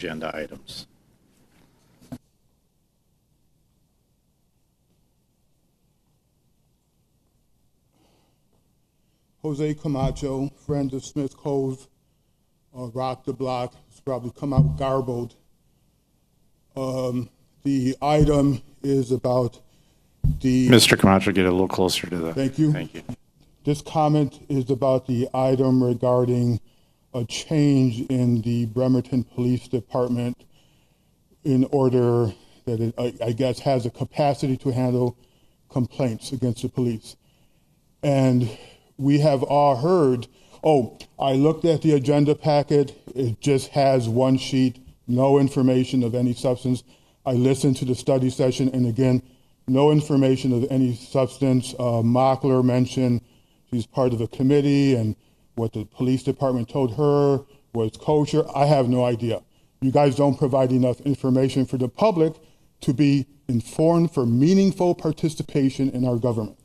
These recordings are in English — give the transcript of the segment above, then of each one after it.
agenda items. Jose Camacho, friend of Smith Cove, Rock the Block. It's probably come out garbled. The item is about the... Mr. Camacho, get a little closer to the... Thank you. Thank you. This comment is about the item regarding a change in the Bremerton Police Department in order that it, I guess, has a capacity to handle complaints against the police. And we have all heard, oh, I looked at the agenda packet, it just has one sheet, no information of any substance. I listened to the study session, and again, no information of any substance. Mockler mentioned she's part of a committee, and what the police department told her was kosher. I have no idea. You guys don't provide enough information for the public to be informed for meaningful participation in our government.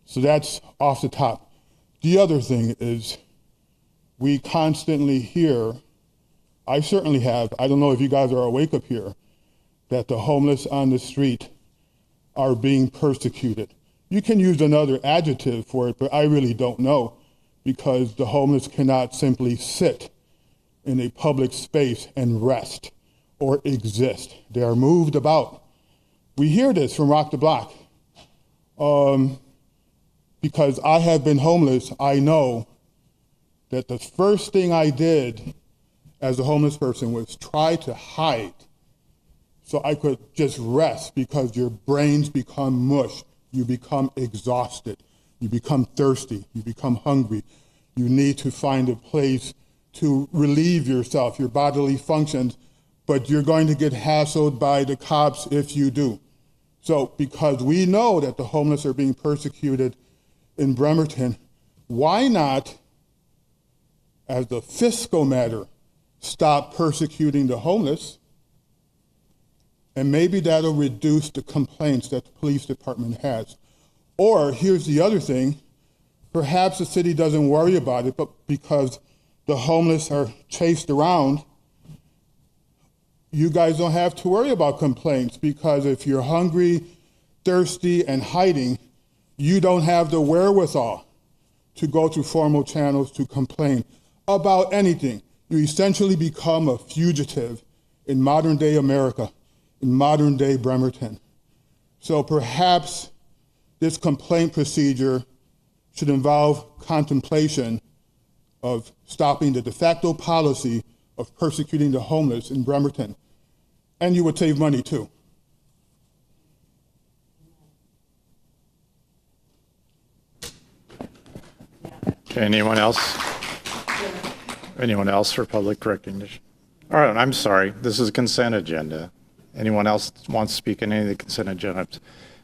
So that's off the top. The other thing is we constantly hear, I certainly have, I don't know if you guys are awake up here, that the homeless on the street are being persecuted. You can use another adjective for it, but I really don't know, because the homeless cannot simply sit in a public space and rest or exist. They are moved about. We hear this from Rock the Block. Because I have been homeless, I know that the first thing I did as a homeless person was try to hide so I could just rest, because your brains become mush. You become exhausted. You become thirsty. You become hungry. You need to find a place to relieve yourself, your bodily functions, but you're going to get hassled by the cops if you do. So because we know that the homeless are being persecuted in Bremerton, why not, as a fiscal matter, stop persecuting the homeless? And maybe that'll reduce the complaints that the police department has. Or here's the other thing, perhaps the city doesn't worry about it, but because the homeless are chased around, you guys don't have to worry about complaints, because if you're hungry, thirsty, and hiding, you don't have the wherewithal to go to formal channels to complain about anything. You essentially become a fugitive in modern day America, in modern day Bremerton. So perhaps this complaint procedure should involve contemplation of stopping the de facto policy of persecuting the homeless in Bremerton. And you would save money too. Okay, anyone else? Anyone else for public recognition? All right, I'm sorry. This is a consent agenda. Anyone else wants to speak on any of the consent agenda?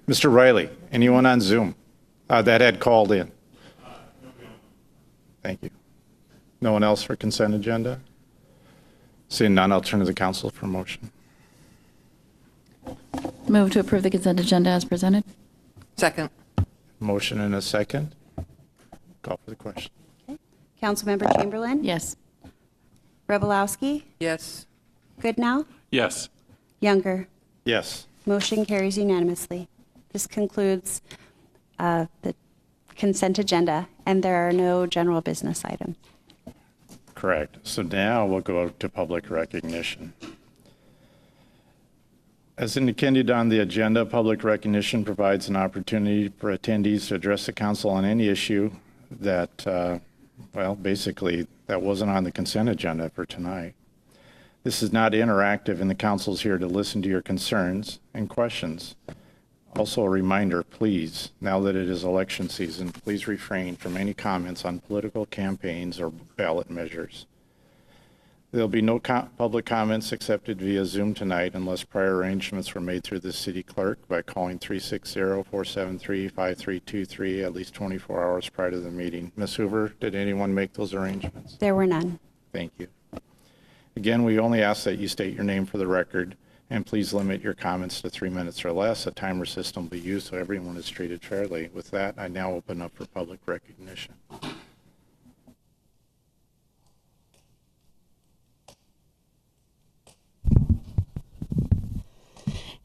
Mr. Riley, anyone on Zoom that had called in? Thank you. No one else for consent agenda? Seeing none, I'll turn to the council for motion. Move to approve the consent agenda as presented. Second. Motion and a second. Call for the question. Okay. Councilmember Chamberlain? Yes. Revelowski? Yes. Goodnow? Yes. Younger? Yes. Motion carries unanimously. This concludes the consent agenda, and there are no general business items. Correct. So now we'll go to public recognition. As indicated on the agenda, public recognition provides an opportunity for attendees to address the council on any issue that, well, basically that wasn't on the consent agenda for tonight. This is not interactive, and the council is here to listen to your concerns and questions. Also a reminder, please, now that it is election season, please refrain from any comments on political campaigns or ballot measures. There'll be no public comments accepted via Zoom tonight unless prior arrangements were made through the city clerk by calling 360-473-5323 at least 24 hours prior to the meeting. Ms. Hoover, did anyone make those arrangements? There were none. Thank you. Again, we only ask that you state your name for the record, and please limit your comments to 3 minutes or less. A timer system will be used so everyone is treated fairly. With that, I now open up for public recognition.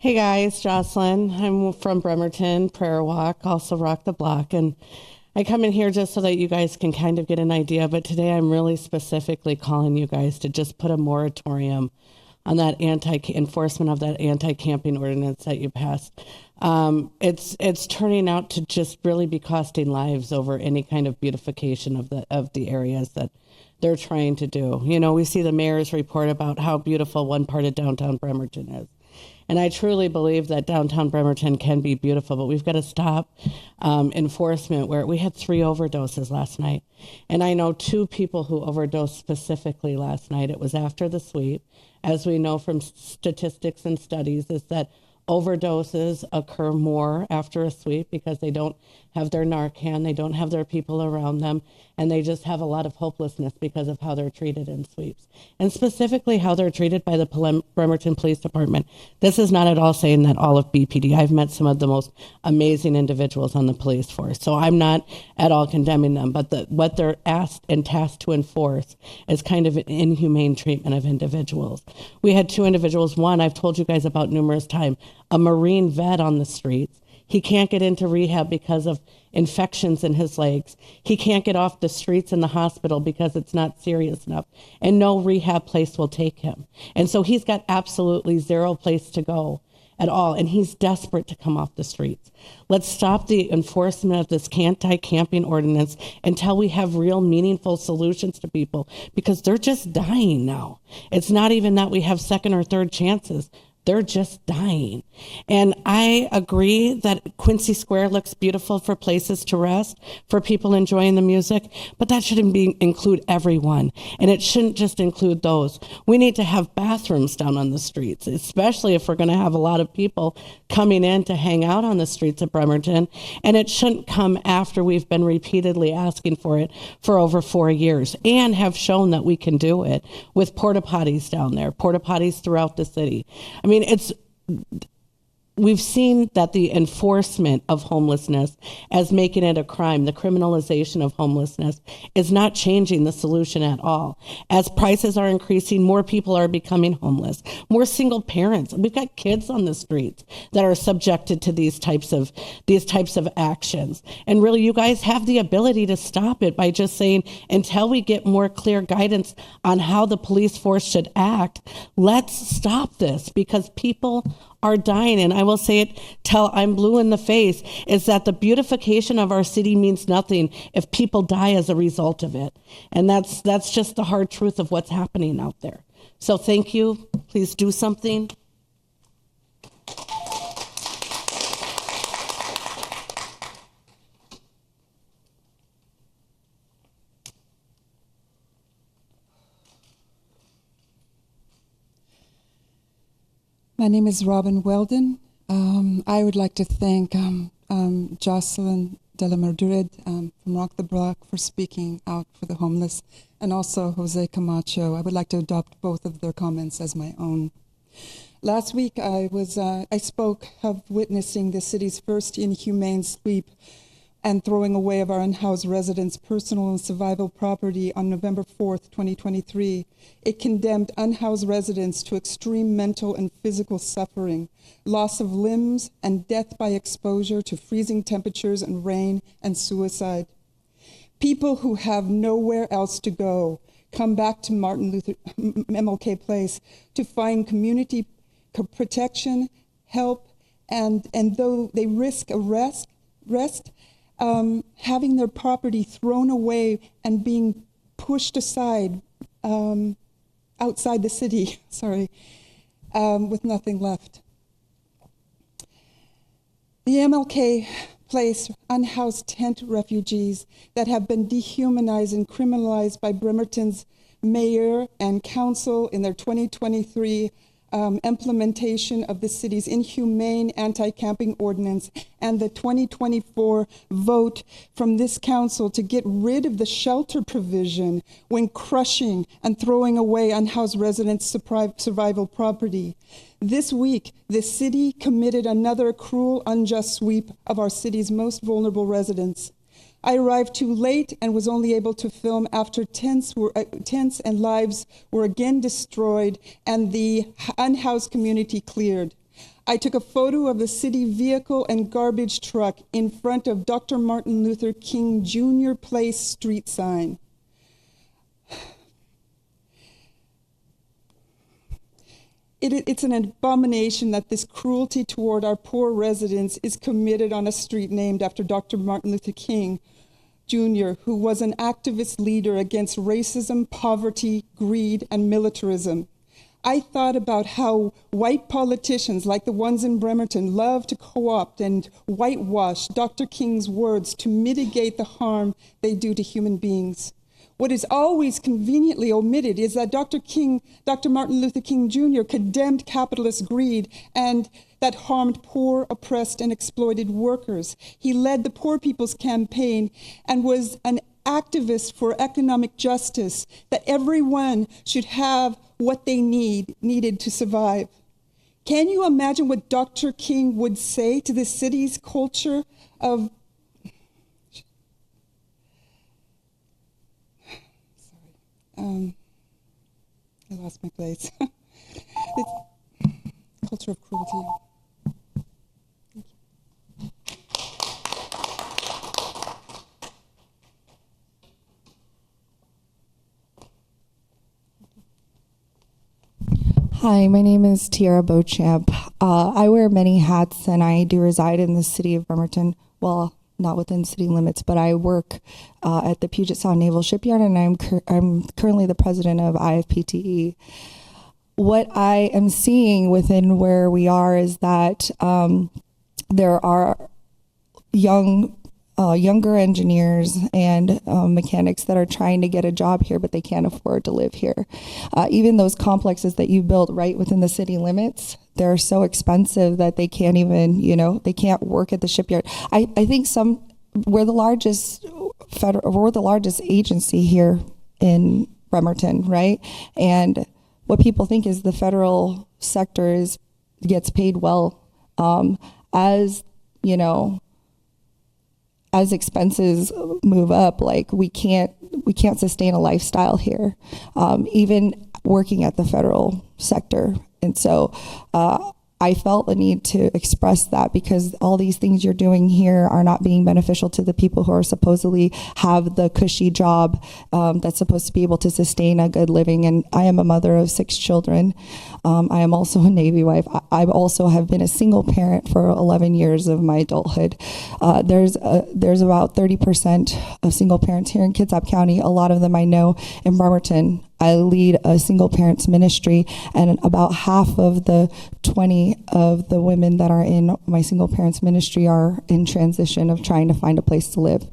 Hey guys, Jocelyn. I'm from Bremerton, Prayer Walk, also Rock the Block. And I come in here just so that you guys can kind of get an idea. But today I'm really specifically calling you guys to just put a moratorium on that enforcement of that anti-camping ordinance that you passed. It's turning out to just really be costing lives over any kind of beautification of the areas that they're trying to do. You know, we see the mayor's report about how beautiful one part of downtown Bremerton is. And I truly believe that downtown Bremerton can be beautiful, but we've got to stop enforcement where we had 3 overdoses last night. And I know 2 people who overdosed specifically last night. It was after the sweep. As we know from statistics and studies, is that overdoses occur more after a sweep because they don't have their Narcan, they don't have their people around them, and they just have a lot of hopelessness because of how they're treated in sweeps. And specifically how they're treated by the Bremerton Police Department. This is not at all saying that all of BPD. I've met some of the most amazing individuals on the police force, so I'm not at all condemning them, but what they're asked and tasked to enforce is kind of an inhumane treatment of individuals. We had 2 individuals, one I've told you guys about numerous times, a Marine vet on the streets. He can't get into rehab because of infections in his legs. He can't get off the streets in the hospital because it's not serious enough. And no rehab place will take him. And so he's got absolutely 0 place to go at all. And he's desperate to come off the streets. Let's stop the enforcement of this anti-camping ordinance until we have real meaningful solutions to people, because they're just dying now. It's not even that we have second or third chances. They're just dying. And I agree that Quincy Square looks beautiful for places to rest, for people enjoying the music, but that shouldn't include everyone. And it shouldn't just include those. We need to have bathrooms down on the streets, especially if we're going to have a lot of people coming in to hang out on the streets of Bremerton. And it shouldn't come after we've been repeatedly asking for it for over 4 years and have shown that we can do it with porta potties down there, porta potties throughout the city. I mean, we've seen that the enforcement of homelessness as making it a crime, the criminalization of homelessness, is not changing the solution at all. As prices are increasing, more people are becoming homeless, more single parents. We've got kids on the streets that are subjected to these types of actions. And really, you guys have the ability to stop it by just saying, until we get more clear guidance on how the police force should act, let's stop this, because people are dying. And I will say it till I'm blue in the face, is that the beautification of our city means nothing if people die as a result of it. And that's just the hard truth of what's happening out there. So thank you. Please do something. My name is Robin Weldon. I would like to thank Jocelyn de la Madrid from Rock the Block for speaking out for the homeless, and also Jose Camacho. I would like to adopt both of their comments as my own. Last week I spoke of witnessing the city's first inhumane sweep and throwing away of our unhoused residents' personal and survival property on November 4th, 2023. It condemned unhoused residents to extreme mental and physical suffering, loss of limbs, and death by exposure to freezing temperatures and rain, and suicide. People who have nowhere else to go come back to MLK Place to find community protection, help, and though they risk arrest, having their property thrown away and being pushed aside outside the city, with nothing left. The MLK Place unhoused tent refugees that have been dehumanized and criminalized by Bremerton's mayor and council in their 2023 implementation of the city's inhumane anti-camping ordinance, and the 2024 vote from this council to get rid of the shelter provision when crushing and throwing away unhoused residents' survival property. This week, the city committed another cruel, unjust sweep of our city's most vulnerable residents. I arrived too late and was only able to film after tents and lives were again destroyed and the unhoused community cleared. I took a photo of the city vehicle and garbage truck in front of Dr. Martin Luther King Jr. Place street sign. It's an abomination that this cruelty toward our poor residents is committed on a street named after Dr. Martin Luther King Jr., who was an activist leader against racism, poverty, greed, and militarism. I thought about how white politicians like the ones in Bremerton love to co-opt and whitewash Dr. King's words to mitigate the harm they do to human beings. What is always conveniently omitted is that Dr. Martin Luther King Jr. condemned capitalist greed and that harmed poor, oppressed, and exploited workers. He led the Poor People's Campaign and was an activist for economic justice, that everyone should have what they needed to survive. Can you imagine what Dr. King would say to the city's culture of I lost my place. It's culture of cruelty. Thank you. Hi, my name is Tiara Beauchamp. I wear many hats and I do reside in the city of Bremerton. Well, not within city limits, but I work at the Puget Sound Naval Shipyard, and I'm currently the president of IFPTE. What I am seeing within where we are is that there are younger engineers and mechanics that are trying to get a job here, but they can't afford to live here. Even those complexes that you build right within the city limits, they're so expensive that they can't even, they can't work at the shipyard. I think we're the largest agency here in Bremerton, right? And what people think is the federal sector gets paid well. As expenses move up, like we can't sustain a lifestyle here, even working at the federal sector. And so I felt the need to express that, because all these things you're doing here are not being beneficial to the people who are supposedly have the cushy job that's supposed to be able to sustain a good living. And I am a mother of 6 children. I am also a Navy wife. I also have been a single parent for 11 years of my adulthood. There's about 30% of single parents here in Kitsap County. A lot of them I know in Bremerton. I lead a single parents ministry, and about half of the 20 of the women that are in my single parents ministry are in transition of trying to find a place to live.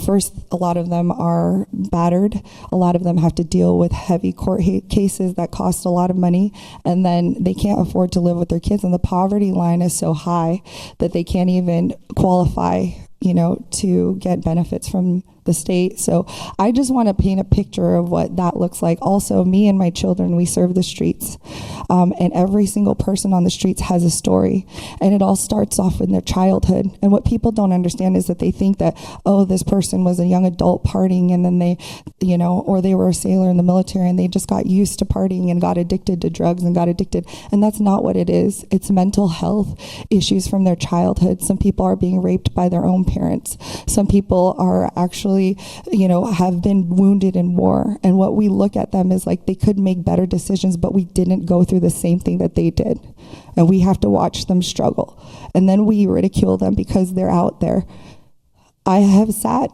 First, a lot of them are battered. A lot of them have to deal with heavy court cases that cost a lot of money, and then they can't afford to live with their kids, and the poverty line is so high that they can't even qualify to get benefits from the state. So I just want to paint a picture of what that looks like. Also, me and my children, we serve the streets. And every single person on the streets has a story. And it all starts off in their childhood. And what people don't understand is that they think that, oh, this person was a young adult partying, and then they, or they were a sailor in the military and they just got used to partying and got addicted to drugs and got addicted. And that's not what it is. It's mental health issues from their childhood. Some people are being raped by their own parents. Some people are actually, have been wounded in war. And what we look at them is like they could make better decisions, but we didn't go through the same thing that they did. And we have to watch them struggle. And then we ridicule them because they're out there. I have sat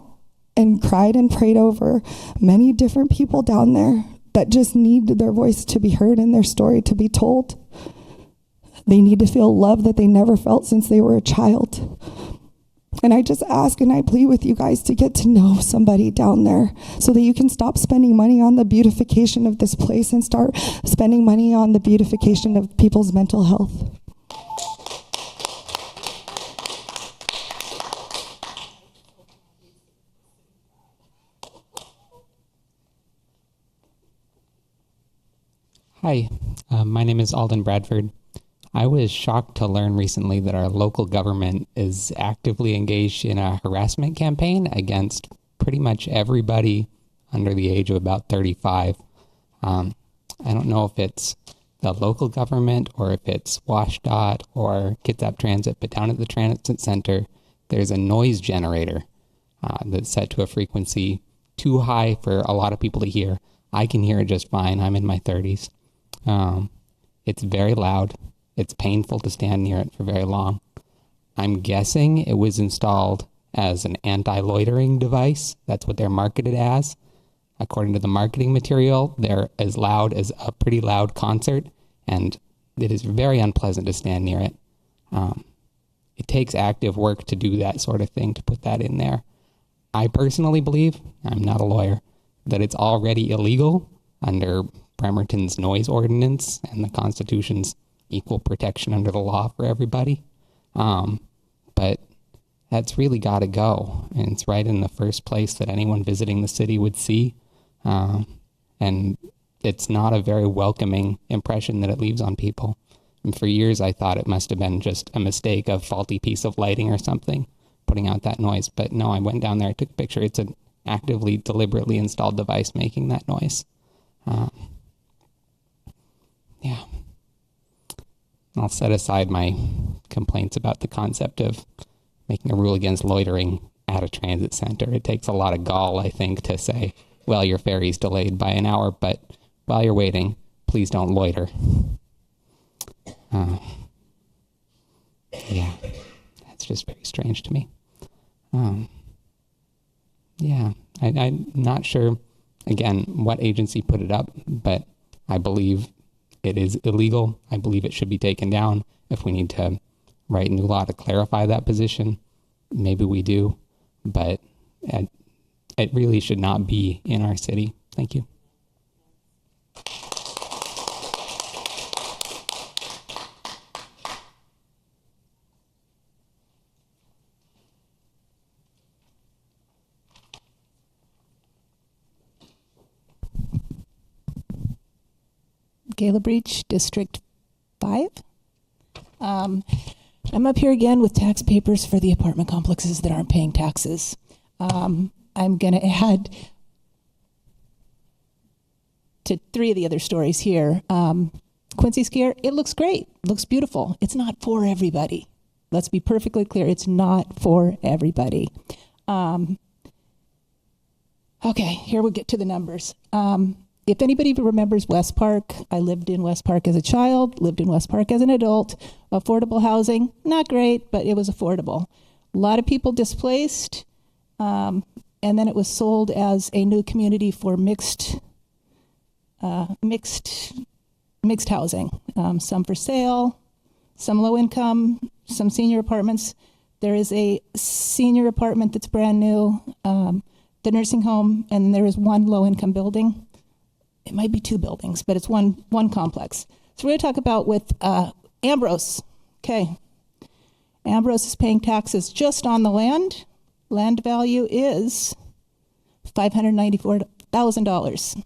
and cried and prayed over many different people down there that just need their voice to be heard and their story to be told. They need to feel love that they never felt since they were a child. And I just ask and I plead with you guys to get to know somebody down there so that you can stop spending money on the beautification of this place and start spending money on the beautification of people's mental health. Hi, my name is Alden Bradford. I was shocked to learn recently that our local government is actively engaged in a harassment campaign against pretty much everybody under the age of about 35. I don't know if it's the local government or if it's WashDOT or Kitsap Transit, but down at the transit center, there's a noise generator that's set to a frequency too high for a lot of people to hear. I can hear it just fine. I'm in my 30s. It's very loud. It's painful to stand near it for very long. I'm guessing it was installed as an anti-loitering device. That's what they're marketed as. According to the marketing material, they're as loud as a pretty loud concert, and it is very unpleasant to stand near it. It takes active work to do that sort of thing, to put that in there. I personally believe, I'm not a lawyer, that it's already illegal under Bremerton's noise ordinance and the Constitution's equal protection under the law for everybody. But that's really got to go. And it's right in the first place that anyone visiting the city would see. And it's not a very welcoming impression that it leaves on people. And for years, I thought it must have been just a mistake, a faulty piece of lighting or something, putting out that noise. But no, I went down there, I took a picture. It's an actively, deliberately installed device making that noise. Yeah. I'll set aside my complaints about the concept of making a rule against loitering at a transit center. It takes a lot of gall, I think, to say, well, your ferry's delayed by an hour, but while you're waiting, please don't loiter. Yeah, that's just very strange to me. Yeah, I'm not sure, again, what agency put it up, but I believe it is illegal. I believe it should be taken down. If we need to write a new law to clarify that position, maybe we do, but it really should not be in our city. Thank you. Gala Breach, District 5. I'm up here again with tax papers for the apartment complexes that aren't paying taxes. I'm going to add to 3 of the other stories here. Quincy Scare, it looks great, looks beautiful. It's not for everybody. Let's be perfectly clear, it's not for everybody. Okay, here we'll get to the numbers. If anybody remembers West Park, I lived in West Park as a child, lived in West Park as an adult. Affordable housing, not great, but it was affordable. A lot of people displaced, and then it was sold as a new community for mixed housing. Some for sale, some low income, some senior apartments. There is a senior apartment that's brand new, the nursing home, and there is one low income building. It might be 2 buildings, but it's one complex. So we're going to talk about with Ambrose. Okay. Ambrose is paying taxes just on the land. Land value is $594,000.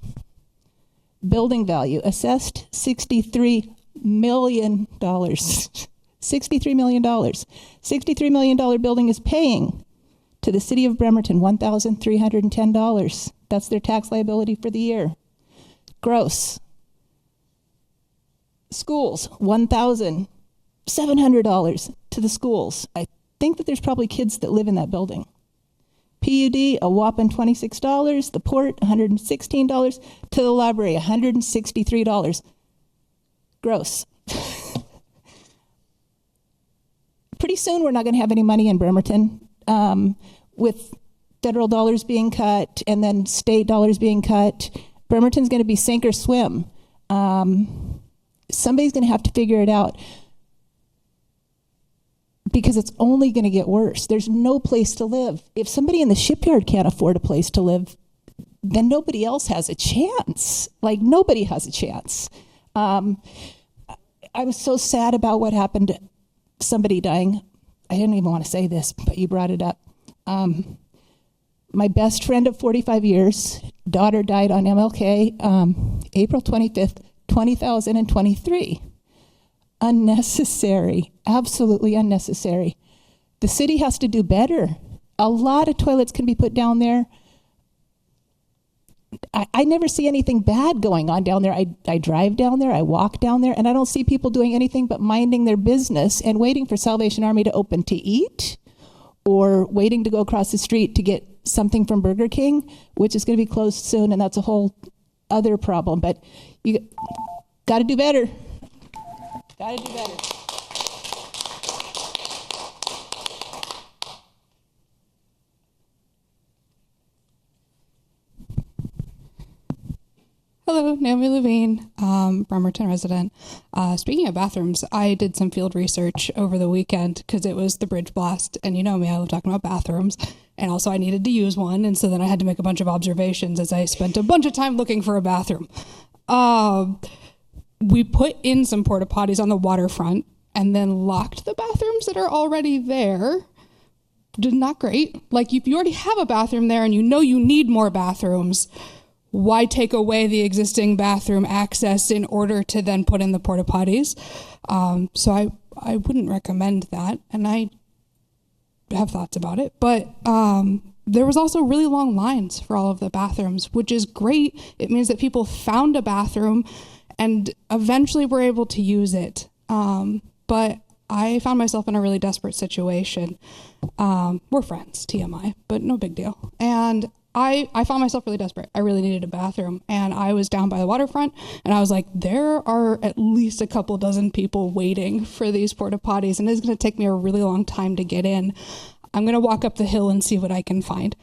Building value assessed $63 million. $63 million. $63 million building is paying to the city of Bremerton $1,310. That's their tax liability for the year. Gross. Schools, $1,700 to the schools. I think that there's probably kids that live in that building. PUD, a whopping $26. The port, $116. To the library, $163. Gross. Pretty soon, we're not going to have any money in Bremerton. With federal dollars being cut and then state dollars being cut, Bremerton's going to be sink or swim. Somebody's going to have to figure it out because it's only going to get worse. There's no place to live. If somebody in the shipyard can't afford a place to live, then nobody else has a chance. Like, nobody has a chance. I was so sad about what happened to somebody dying. I didn't even want to say this, but you brought it up. My best friend of 45 years, daughter died on MLK, April 25th, 2023. Unnecessary, absolutely unnecessary. The city has to do better. A lot of toilets can be put down there. I never see anything bad going on down there. I drive down there, I walk down there, and I don't see people doing anything but minding their business and waiting for Salvation Army to open to eat, or waiting to go across the street to get something from Burger King, which is going to be closed soon, and that's a whole other problem. But you got to do better. Got to do better. Hello, Naomi Levine, Bremerton resident. Speaking of bathrooms, I did some field research over the weekend because it was the bridge blast, and you know me, I love talking about bathrooms, and also I needed to use one, and so then I had to make a bunch of observations as I spent a bunch of time looking for a bathroom. We put in some porta potties on the waterfront and then locked the bathrooms that are already there. Not great. Like, if you already have a bathroom there and you know you need more bathrooms, why take away the existing bathroom access in order to then put in the porta potties? So I wouldn't recommend that, and I have thoughts about it. But there was also really long lines for all of the bathrooms, which is great. It means that people found a bathroom and eventually were able to use it. But I found myself in a really desperate situation. We're friends, TMI, but no big deal. And I found myself really desperate. I really needed a bathroom, and I was down by the waterfront, and I was like, there are at least a couple dozen people waiting for these porta potties, and it's going to take me a really long time to get in. I'm going to walk up the hill and see what I can find.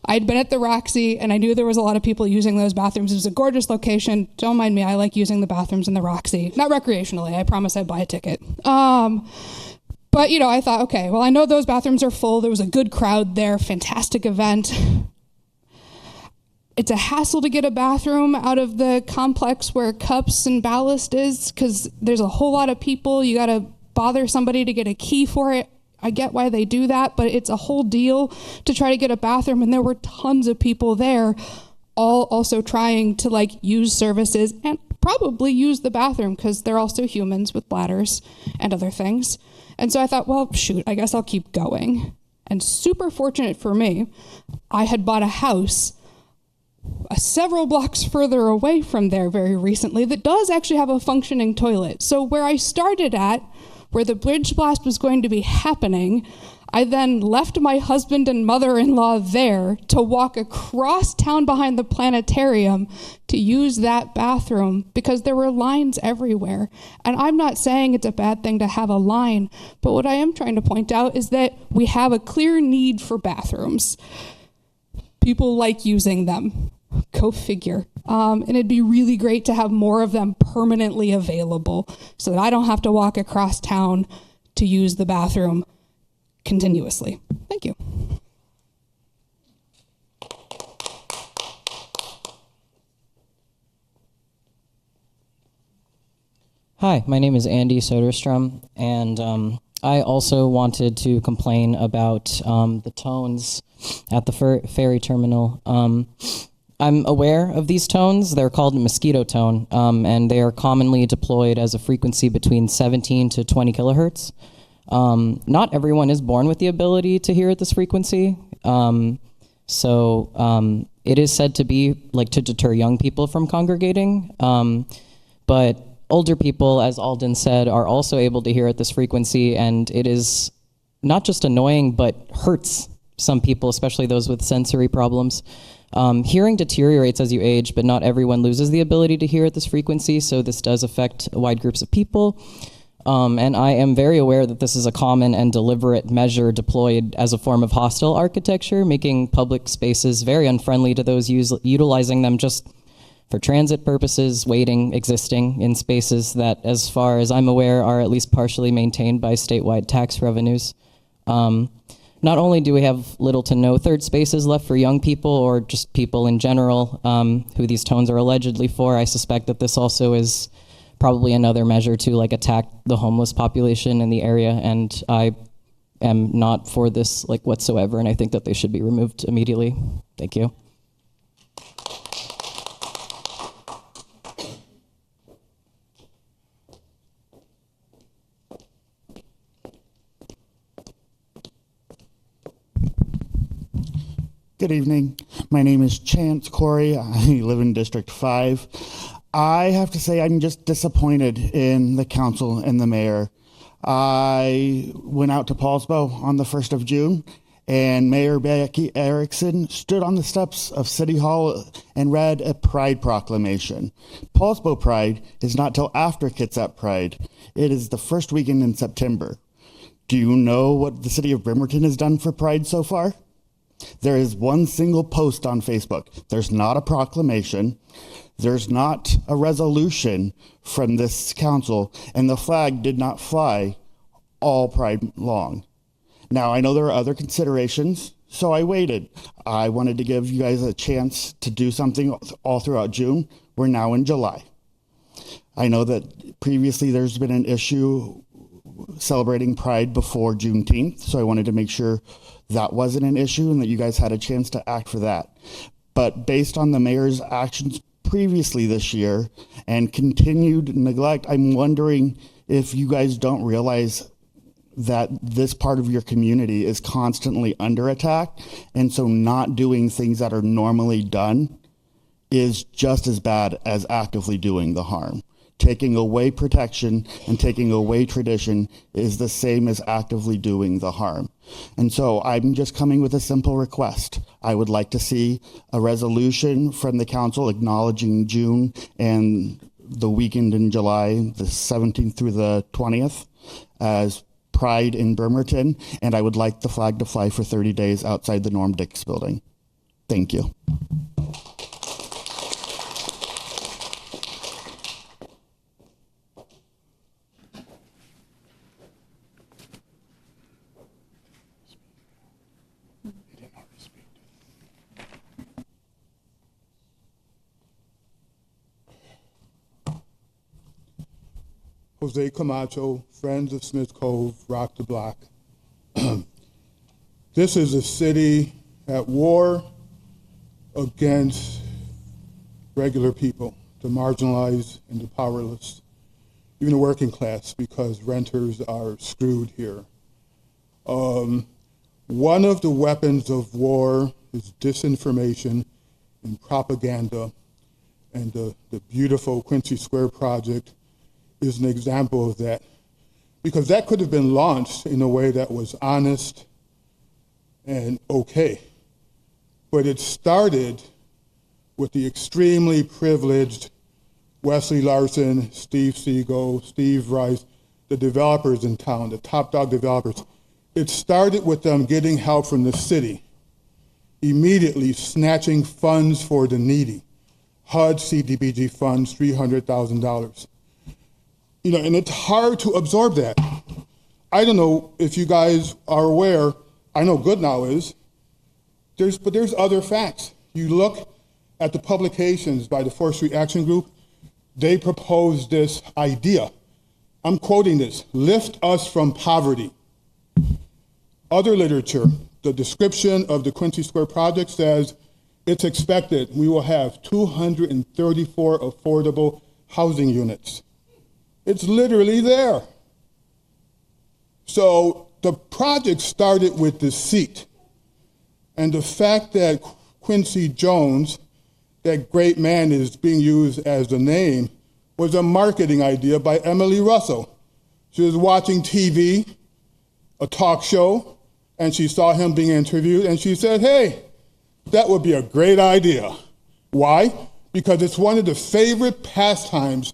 I'd been at the Roxy, and I knew there was a lot of people using those bathrooms. It was a gorgeous location. Don't mind me. I like using the bathrooms in the Roxy. Not recreationally. I promise I'd buy a ticket. But, you know, I thought, okay, well, I know those bathrooms are full. There was a good crowd there. Fantastic event. It's a hassle to get a bathroom out of the complex where cups and ballast is, because there's a whole lot of people. You got to bother somebody to get a key for it. I get why they do that, but it's a whole deal to try to get a bathroom, and there were tons of people there, all also trying to like use services and probably use the bathroom because they're also humans with bladders and other things. And so I thought, well, shoot, I guess I'll keep going. And super fortunate for me, I had bought a house several blocks further away from there very recently that does actually have a functioning toilet. So where I started at, where the bridge blast was going to be happening, I then left my husband and mother-in-law there to walk across town behind the planetarium to use that bathroom because there were lines everywhere. And I'm not saying it's a bad thing to have a line, but what I am trying to point out is that we have a clear need for bathrooms. People like using them. Go figure. And it'd be really great to have more of them permanently available so that I don't have to walk across town to use the bathroom continuously. Thank you. Hi, my name is Andy Soderstrom, and I also wanted to complain about the tones at the ferry terminal. I'm aware of these tones. They're called mosquito tone, and they are commonly deployed as a frequency between 17 to 20 kilohertz. Not everyone is born with the ability to hear at this frequency. So it is said to be like to deter young people from congregating. But older people, as Alden said, are also able to hear at this frequency, and it is not just annoying, but hurts some people, especially those with sensory problems. Hearing deteriorates as you age, but not everyone loses the ability to hear at this frequency, so this does affect wide groups of people. And I am very aware that this is a common and deliberate measure deployed as a form of hostile architecture, making public spaces very unfriendly to those utilizing them just for transit purposes, waiting, existing in spaces that, as far as I'm aware, are at least partially maintained by statewide tax revenues. Not only do we have little to no third spaces left for young people or just people in general who these tones are allegedly for, I suspect that this also is probably another measure to like attack the homeless population in the area, and I am not for this like whatsoever, and I think that they should be removed immediately. Thank you. Good evening. My name is Chance Corey. I live in District 5. I have to say I'm just disappointed in the council and the mayor. I went out to Paulsbo on the 1st of June, and Mayor Becky Erickson stood on the steps of City Hall and read a Pride proclamation. Paulsbo Pride is not till after Kitsap Pride. It is the first weekend in September. Do you know what the city of Bremerton has done for Pride so far? There is one single post on Facebook. There's not a proclamation. There's not a resolution from this council, and the flag did not fly all Pride long. Now, I know there are other considerations, so I waited. I wanted to give you guys a chance to do something all throughout June. We're now in July. I know that previously there's been an issue celebrating Pride before Juneteenth, so I wanted to make sure that wasn't an issue and that you guys had a chance to act for that. But based on the mayor's actions previously this year and continued neglect, I'm wondering if you guys don't realize that this part of your community is constantly under attack, and so not doing things that are normally done is just as bad as actively doing the harm. Taking away protection and taking away tradition is the same as actively doing the harm. And so I'm just coming with a simple request. I would like to see a resolution from the council acknowledging June and the weekend in July, the 17th through the 20th, as Pride in Bremerton, and I would like the flag to fly for 30 days outside the Norm Dix building. Thank you. Jose Camacho, Friends of Smith Cove, Rock the Block. This is a city at war against regular people, the marginalized and the powerless, even the working class, because renters are screwed here. One of the weapons of war is disinformation and propaganda, and the beautiful Quincy Square project is an example of that, because that could have been launched in a way that was honest and okay. But it started with the extremely privileged Wesley Larson, Steve Siegel, Steve Rice, the developers in town, the top dog developers. It started with them getting help from the city, immediately snatching funds for the needy. HUD CDBG funds, $300,000. And it's hard to absorb that. I don't know if you guys are aware, I know Goodnow is, but there's other facts. You look at the publications by the 4th Street Action Group, they proposed this idea. I'm quoting this: lift us from poverty. Other literature, the description of the Quincy Square project says it's expected we will have 234 affordable housing units. It's literally there. So the project started with deceit. And the fact that Quincy Jones, that great man, is being used as the name, was a marketing idea by Emily Russell. She was watching TV, a talk show, and she saw him being interviewed, and she said, hey, that would be a great idea. Why? Because it's one of the favorite pastimes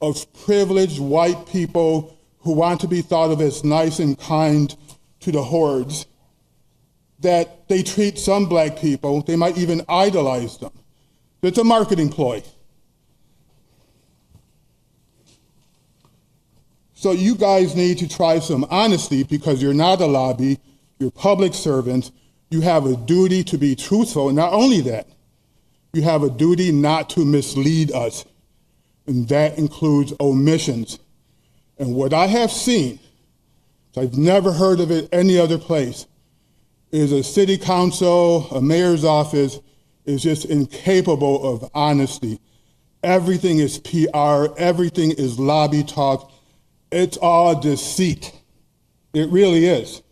of privileged white people who want to be thought of as nice and kind to the hordes, that they treat some black people, they might even idolize them. It's a marketing ploy. So you guys need to try some honesty, because you're not a lobby, you're public servants, you have a duty to be truthful, and not only that, you have a duty not to mislead us. And that includes omissions. And what I have seen, I've never heard of it any other place, is a city council, a mayor's office is just incapable of honesty. Everything is PR, everything is lobby talk. It's all deceit. It really is.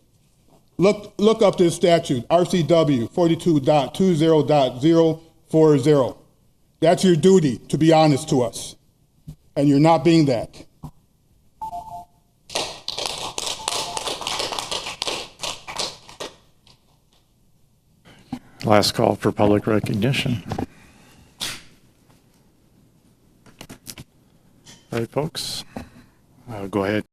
Look up this statute, RCW 42.20.040. That's your duty, to be honest to us. And you're not being that. Last call for public recognition. All right, folks, go ahead.